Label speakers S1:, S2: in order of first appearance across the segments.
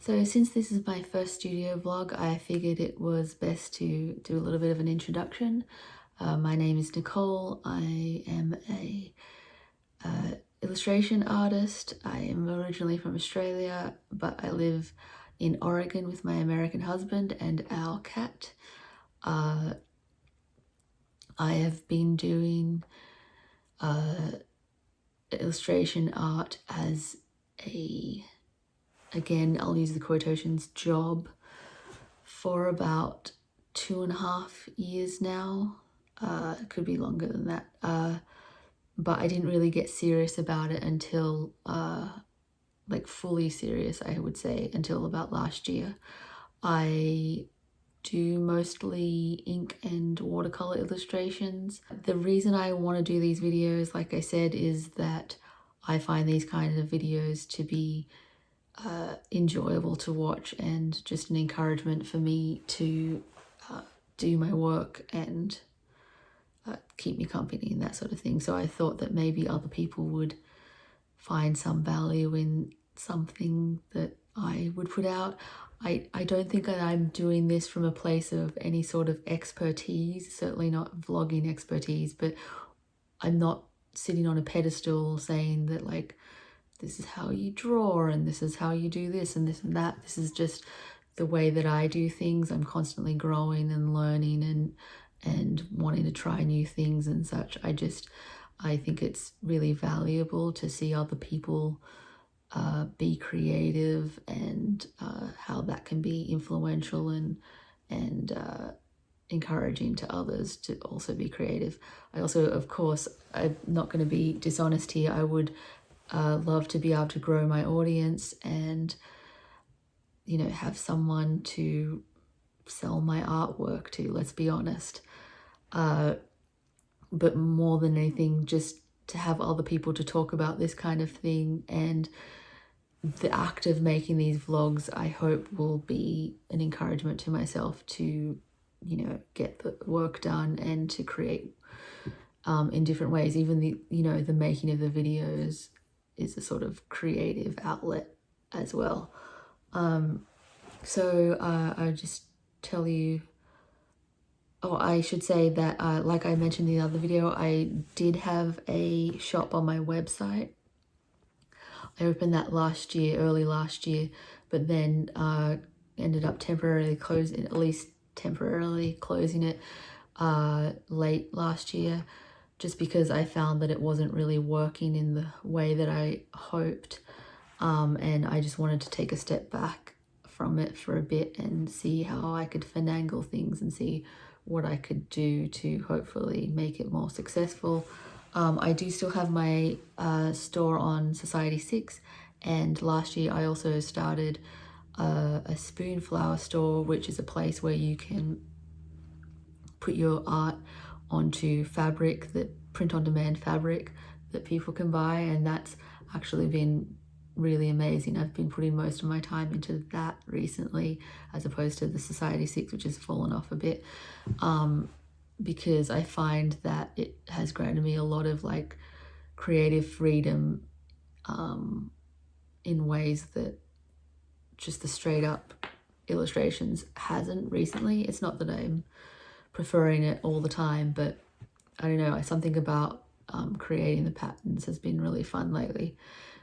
S1: So since this is my first studio vlog, I figured it was best to do a little bit of an introduction. My name is Nicole. I am a illustration artist. I am originally from Australia, but I live in Oregon with my American husband and our cat. I have been doing illustration art as a, again, I'll use the quotations, job for about 2.5 years now. It could be longer than that. But I didn't really get serious about it until, like fully serious, I would say, until about last year. I do mostly ink and watercolor illustrations. The reason I want to do these videos, like I said, is that I find these kinds of videos to be enjoyable to watch and just an encouragement for me to do my work and keep me company and that sort of thing. So I thought that maybe other people would find some value in something that I would put out. I don't think that I'm doing this from a place of any sort of expertise, certainly not vlogging expertise, but I'm not sitting on a pedestal saying that like, this is how you draw and this is how you do this and this and that. This is just the way that I do things. I'm constantly growing and learning and wanting to try new things and such. I think it's really valuable to see other people be creative and how that can be influential and encouraging to others to also be creative. I also, of course, I'm not going to be dishonest here. I would love to be able to grow my audience and, you know, have someone to sell my artwork to, let's be honest. But more than anything, just to have other people to talk about this kind of thing. And the act of making these vlogs, I hope, will be an encouragement to myself to, you know, get the work done and to create in different ways. Even the, you know, the making of the videos is a sort of creative outlet as well. So I'll just tell you, I should say that like I mentioned in the other video, I did have a shop on my website. I opened that last year, early last year, but then ended up temporarily closing, at least temporarily closing it late last year, just because I found that it wasn't really working in the way that I hoped. And I just wanted to take a step back from it for a bit and see how I could finagle things and see what I could do to hopefully make it more successful. I do still have my store on Society 6, and last year I also started a Spoonflower store, which is a place where you can put your art onto fabric, that print-on-demand fabric that people can buy, and that's actually been really amazing. I've been putting most of my time into that recently, as opposed to the Society 6, which has fallen off a bit, because I find that it has granted me a lot of like creative freedom in ways that just the straight up illustrations hasn't recently. It's not that I'm preferring it all the time, but I don't know, something about creating the patterns has been really fun lately.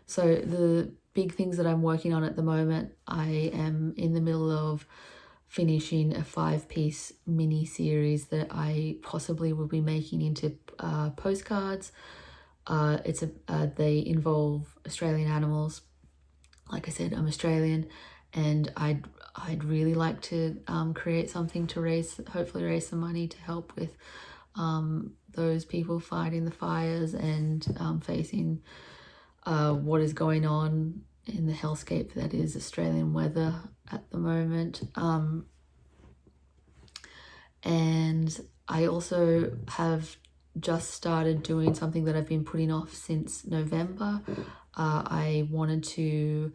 S1: So the big things that I'm working on at the moment, I am in the middle of finishing a 5-piece mini series that I possibly will be making into postcards. They involve Australian animals. Like I said, I'm Australian, and I'd really like to create something to hopefully raise some money to help with those people fighting the fires and facing what is going on in the hellscape that is Australian weather at the moment. And I also have just started doing something that I've been putting off since November. I wanted to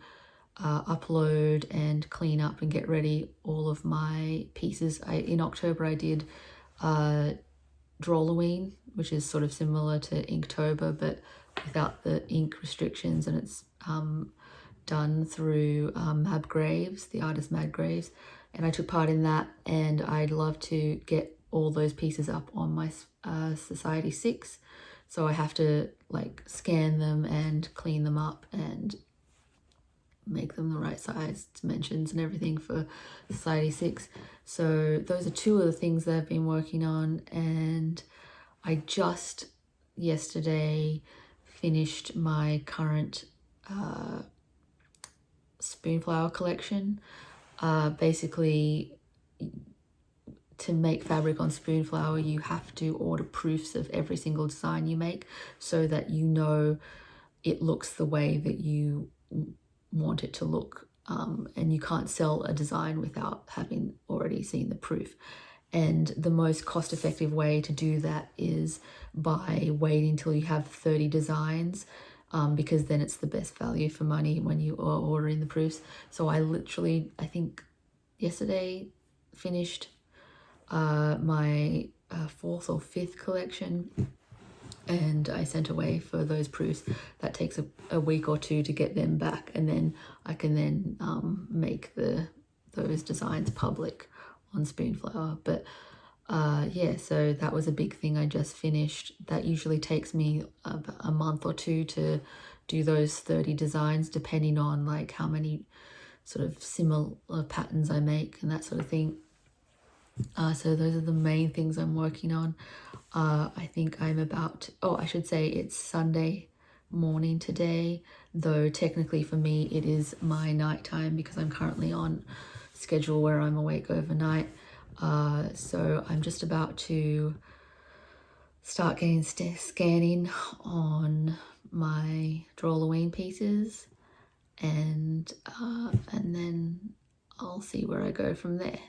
S1: upload and clean up and get ready all of my pieces. In October I did Drawloween, which is sort of similar to Inktober but without the ink restrictions, and it's done through Mab Graves, the artist Mab Graves, and I took part in that, and I'd love to get all those pieces up on my Society 6. So I have to like scan them and clean them up and make them the right size, dimensions and everything for Society 6. So those are two of the things that I've been working on, and I just yesterday finished my current Spoonflower collection. Basically, to make fabric on Spoonflower, you have to order proofs of every single design you make so that you know it looks the way that you want it to look. And you can't sell a design without having already seen the proof. And the most cost-effective way to do that is by waiting till you have 30 designs, because then it's the best value for money when you are ordering the proofs. So I think yesterday finished my 4th or 5th collection, and I sent away for those proofs. That takes a week or two to get them back, and then I can then make those designs public on Spoonflower. But yeah, so that was a big thing I just finished. That usually takes me a month or two to do those 30 designs, depending on like how many sort of similar patterns I make and that sort of thing. So those are the main things I'm working on. I think I'm about, I should say it's Sunday morning today, though technically for me it is my nighttime because I'm currently on schedule where I'm awake overnight. So I'm just about to start getting scanning on my Drawloween pieces, and then I'll see where I go from there.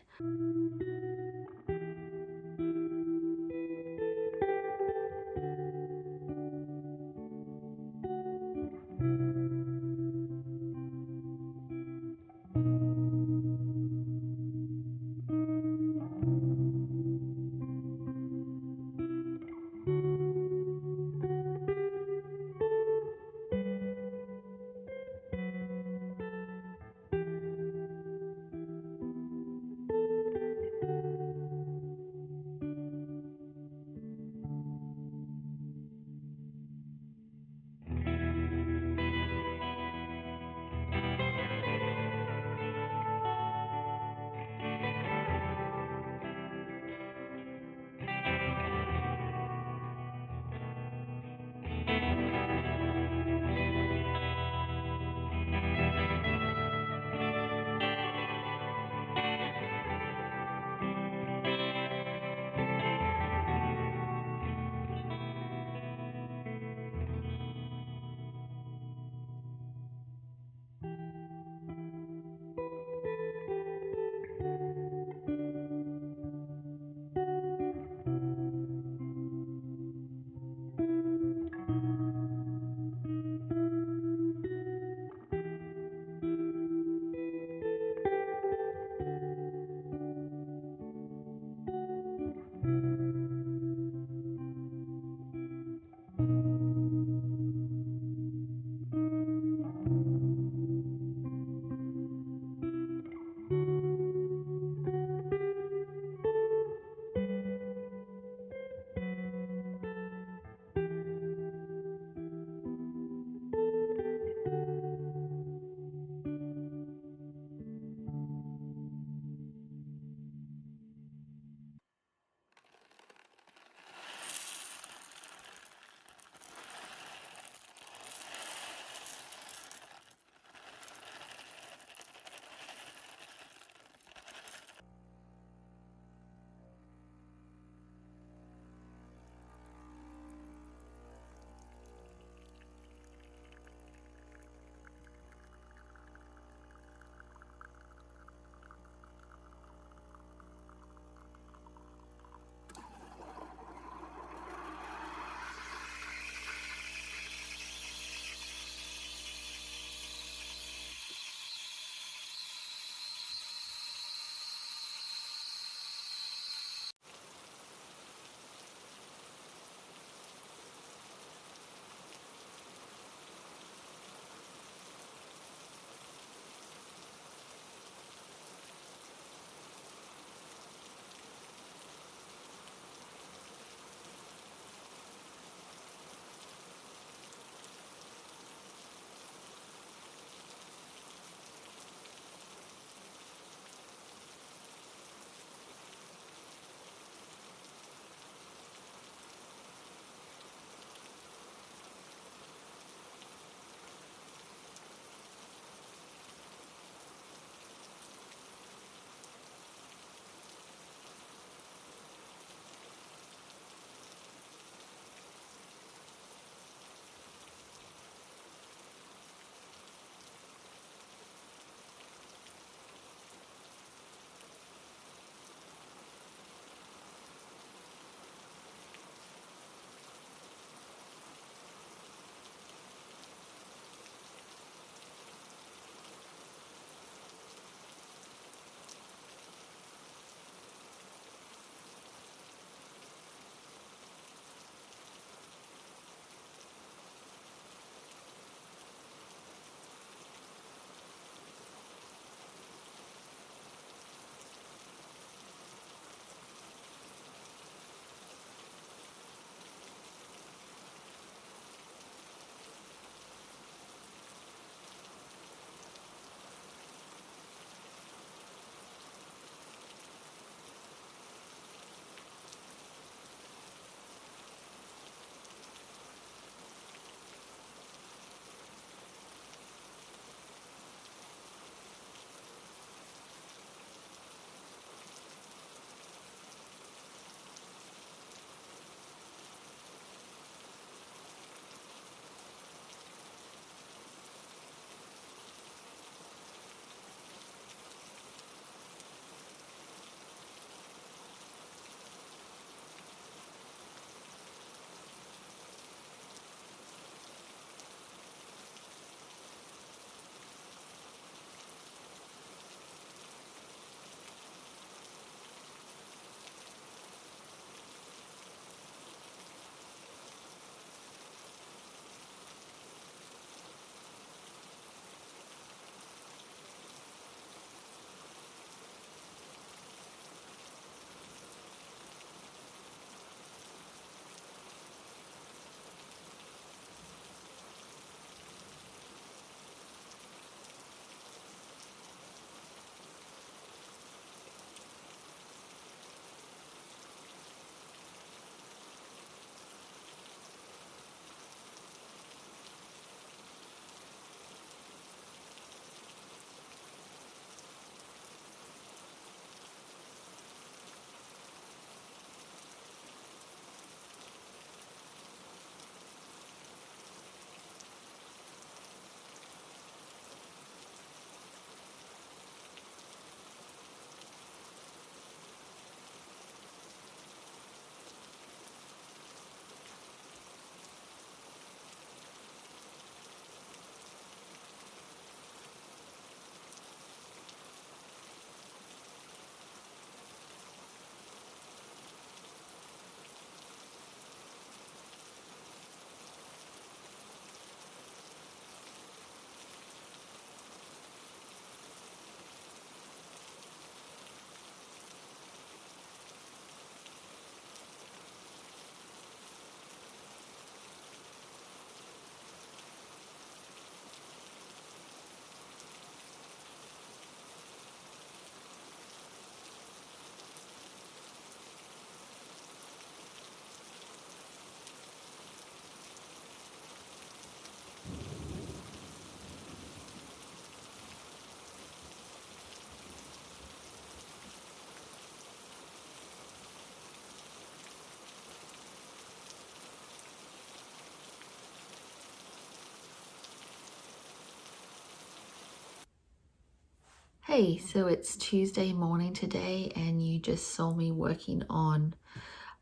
S1: Hey, so it's Tuesday morning today and you just saw me working on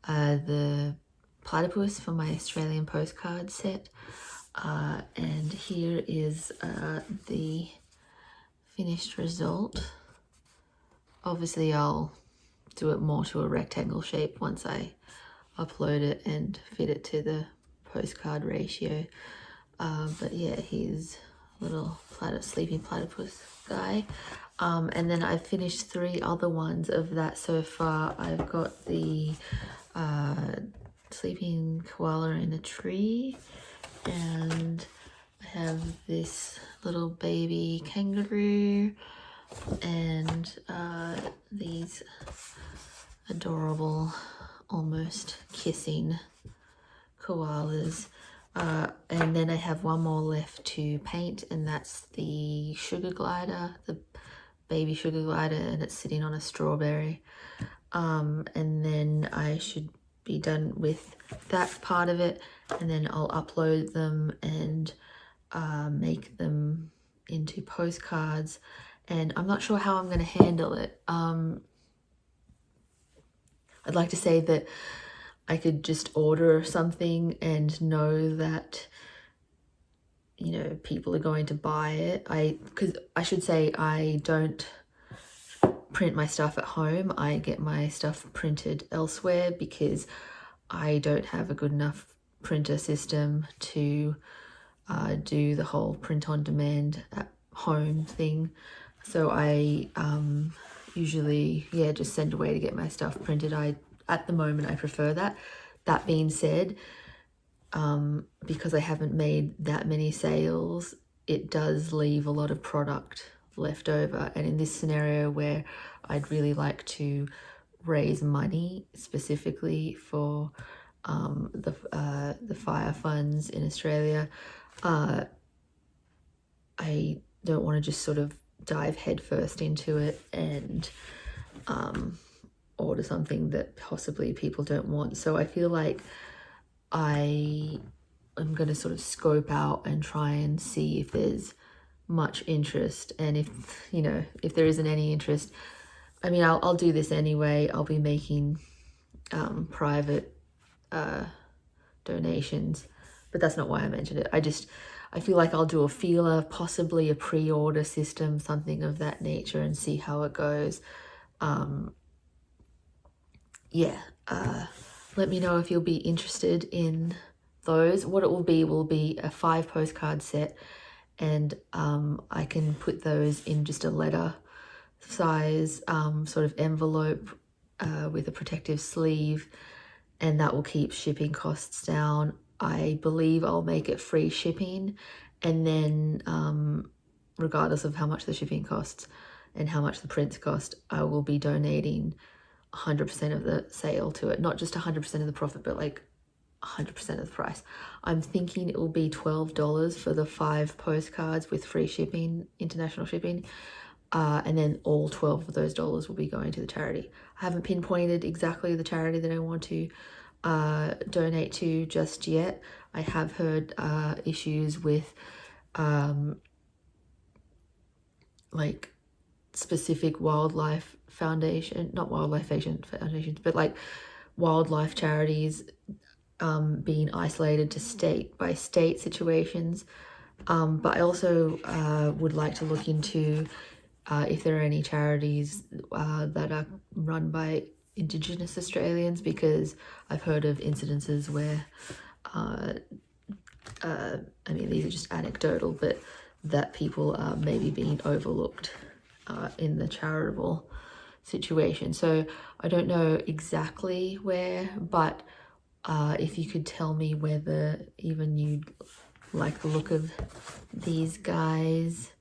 S1: the platypus for my Australian postcard set. And here is the finished result. Obviously I'll do it more to a rectangle shape once I upload it and fit it to the postcard ratio. But yeah, here's a little sleeping platypus guy. And then I've finished 3 other ones of that so far. I've got the sleeping koala in a tree, and I have this little baby kangaroo, and these adorable, almost kissing koalas. And then I have one more left to paint, and that's the sugar glider, the baby sugar glider, and it's sitting on a strawberry. And then I should be done with that part of it, and then I'll upload them and make them into postcards. And I'm not sure how I'm going to handle it. I'd like to say that I could just order something and know that, you know, people are going to buy it. Because I should say I don't print my stuff at home. I get my stuff printed elsewhere because I don't have a good enough printer system to do the whole print on demand at home thing. So I usually, yeah, just send away to get my stuff printed. At the moment, I prefer that. That being said, because I haven't made that many sales, it does leave a lot of product left over. And in this scenario where I'd really like to raise money specifically for the fire funds in Australia, I don't want to just sort of dive headfirst into it and order something that possibly people don't want. So I feel like I'm going to sort of scope out and try and see if there's much interest, and if, you know, if there isn't any interest, I mean, I'll do this anyway. I'll be making private donations, but that's not why I mentioned it. I feel like I'll do a feeler, possibly a pre-order system, something of that nature, and see how it goes. Let me know if you'll be interested in those. What it will be a 5 postcard set, and I can put those in just a letter size sort of envelope with a protective sleeve, and that will keep shipping costs down. I believe I'll make it free shipping, and then regardless of how much the shipping costs and how much the prints cost, I will be donating 100% of the sale to it. Not just 100% of the profit, but like 100% of the price. I'm thinking it will be $12 for the 5 postcards with free shipping, international shipping. And then all 12 of those dollars will be going to the charity. I haven't pinpointed exactly the charity that I want to donate to just yet. I have heard issues with like specific wildlife foundation, not wildlife foundations, but like wildlife charities being isolated to state by state situations. But I also would like to look into if there are any charities that are run by Indigenous Australians, because I've heard of incidences where, I mean, these are just anecdotal, but that people are maybe being overlooked in the charitable situation. So I don't know exactly where, but if you could tell me whether even you'd like the look of these guys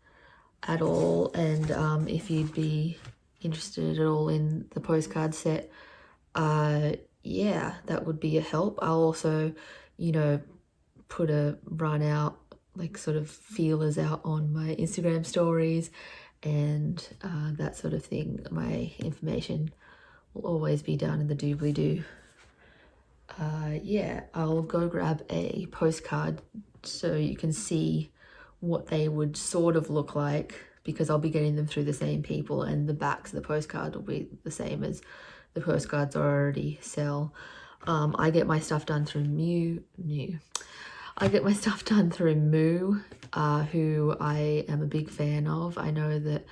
S1: at all, and if you'd be interested at all in the postcard set, yeah, that would be a help. I'll also, you know, put a run out, like sort of feelers out on my Instagram stories and that sort of thing. My information will always be down in the doobly-doo. Yeah, I'll go grab a postcard so you can see what they would sort of look like because I'll be getting them through the same people, and the backs of the postcard will be the same as the postcards I already sell. I get my stuff done through I get my stuff done through Moo, who I am a big fan of. I know that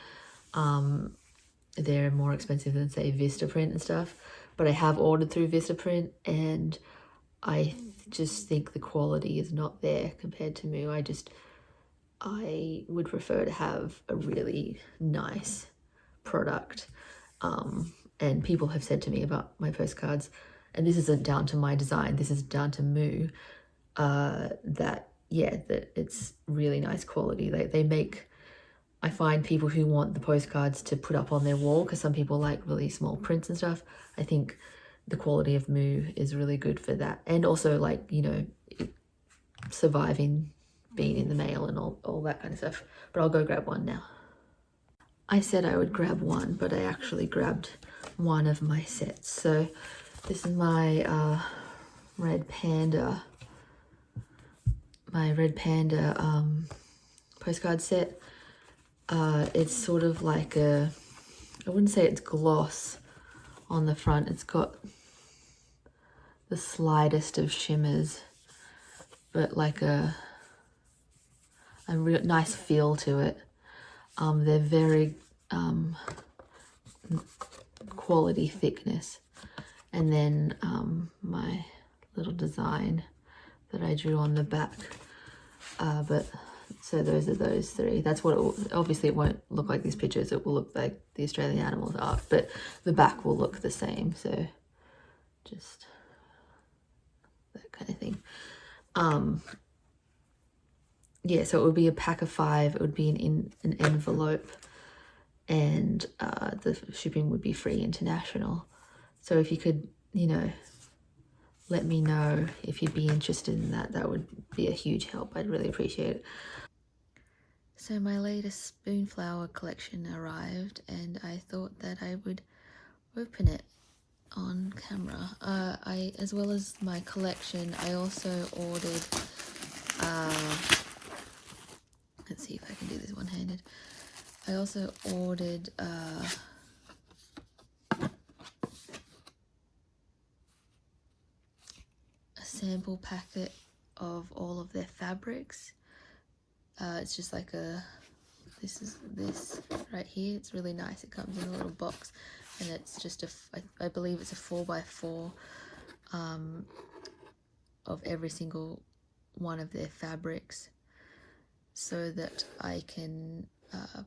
S1: they're more expensive than, say, Vistaprint and stuff, but I have ordered through Vistaprint, and I just think the quality is not there compared to Moo. I would prefer to have a really nice product. And people have said to me about my postcards, and this isn't down to my design, this is down to Moo, that it's really nice quality. They make, I find people who want the postcards to put up on their wall, because some people like really small prints and stuff. I think the quality of Moo is really good for that, and also, like, you know, surviving being in the mail and all that kind of stuff. But I'll go grab one now. I said I would grab one, but I actually grabbed one of my sets. So this is my red panda postcard set. It's sort of like I wouldn't say it's gloss on the front. It's got the slightest of shimmers, but like a real nice feel to it. They're very quality thickness. And then my little design that I drew on the back. But so those are those three. That's what it will, obviously it won't look like these pictures. It will look like the Australian Animals art, but the back will look the same. So just that kind of thing. Yeah, so it would be a pack of 5. It would be in an envelope, and the shipping would be free international. So if you could, you know, let me know if you'd be interested in that. That would be a huge help. I'd really appreciate it. So my latest Spoonflower collection arrived, and I thought that I would open it on camera. As well as my collection, I also ordered, let's see if I can do this one-handed. I also ordered a sample packet of all of their fabrics. It's just like this right here. It's really nice. It comes in a little box, and it's just I believe it's a 4x4 of every single one of their fabrics, so that I can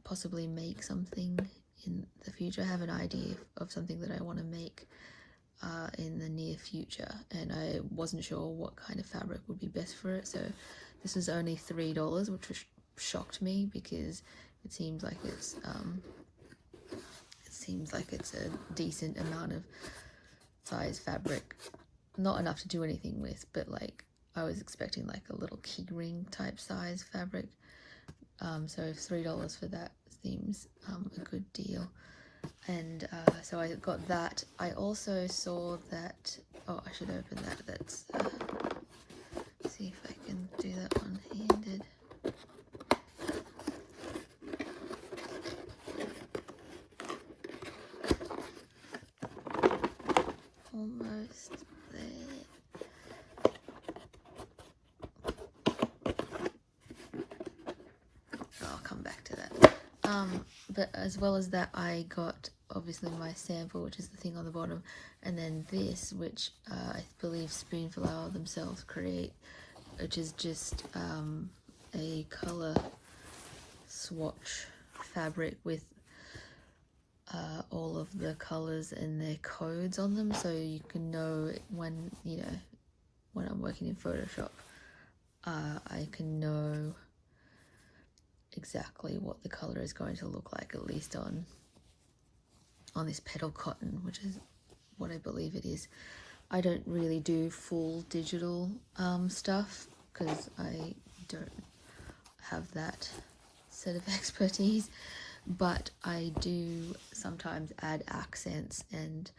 S1: possibly make something in the future. I have an idea of something that I want to make in the near future, and I wasn't sure what kind of fabric would be best for it. So this was only $3, which shocked me, because it seems like it's a decent amount of size fabric, not enough to do anything with, but like I was expecting like a little key ring type size fabric. So $3 for that seems a good deal. And so I got that. I also saw that, oh, I should open that. That's see if I can do that one-handed. Almost there. I'll come back to that. But as well as that, I got obviously my sample, which is the thing on the bottom, and then this, which I believe Spoonflower themselves create, which is just a color swatch fabric with all of the colors and their codes on them, so you can know when, you know, when I'm working in Photoshop, I can know exactly what the color is going to look like, at least on this petal cotton, which is what I believe it is. I don't really do full digital stuff, because I don't have that set of expertise, but I do sometimes add accents and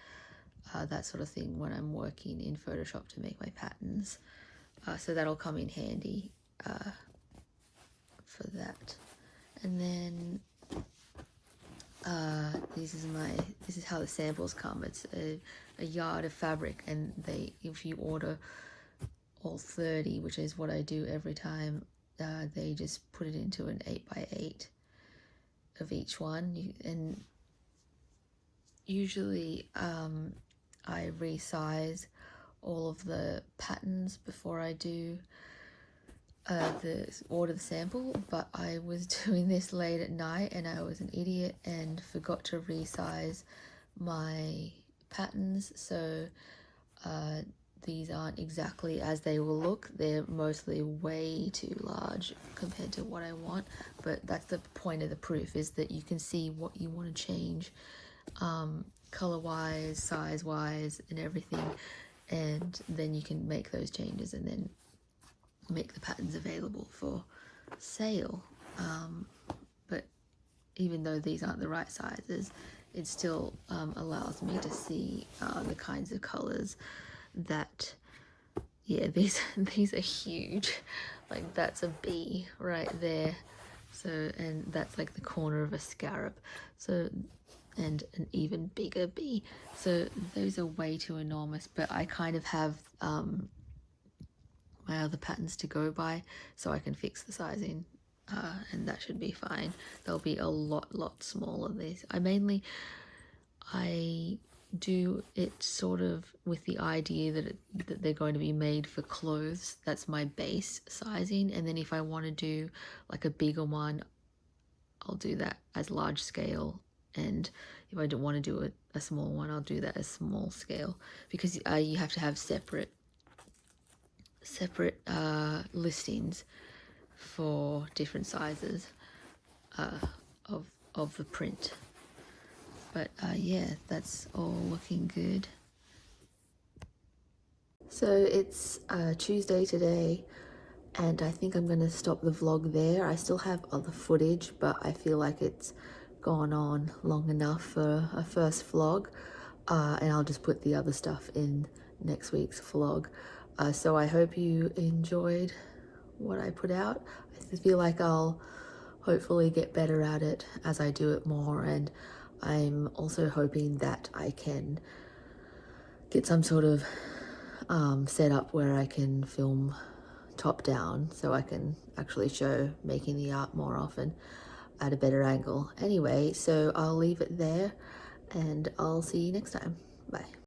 S1: that sort of thing when I'm working in Photoshop to make my patterns, so that'll come in handy for that. And then this is how the samples come. It's a yard of fabric, and if you order all 30, which is what I do every time, they just put it into an 8x8 of each one. And usually I resize all of the patterns before I do order the sample, but I was doing this late at night and I was an idiot and forgot to resize my patterns, so these aren't exactly as they will look. They're mostly way too large compared to what I want, but that's the point of the proof, is that you can see what you want to change color-wise, size-wise, and everything, and then you can make those changes and then make the patterns available for sale. But even though these aren't the right sizes, it still allows me to see the kinds of colors that, yeah, these are huge. Like that's a bee right there, so, and that's like the corner of a scarab, so, and an even bigger bee. So those are way too enormous, but I kind of have my other patterns to go by, so I can fix the sizing, and that should be fine. They'll be a lot smaller. These I do it sort of with the idea that they're going to be made for clothes. That's my base sizing, and then if I want to do like a bigger one, I'll do that as large scale, and if I don't want to do a small one, I'll do that as small scale, because you have to have separate listings for different sizes of the print. But yeah, that's all looking good. So it's Tuesday today, and I think I'm going to stop the vlog there. I still have other footage, but I feel like it's gone on long enough for a first vlog, and I'll just put the other stuff in next week's vlog. So I hope you enjoyed what I put out. I feel like I'll hopefully get better at it as I do it more, and I'm also hoping that I can get some sort of setup where I can film top down, so I can actually show making the art more often at a better angle. Anyway, so I'll leave it there and I'll see you next time. Bye.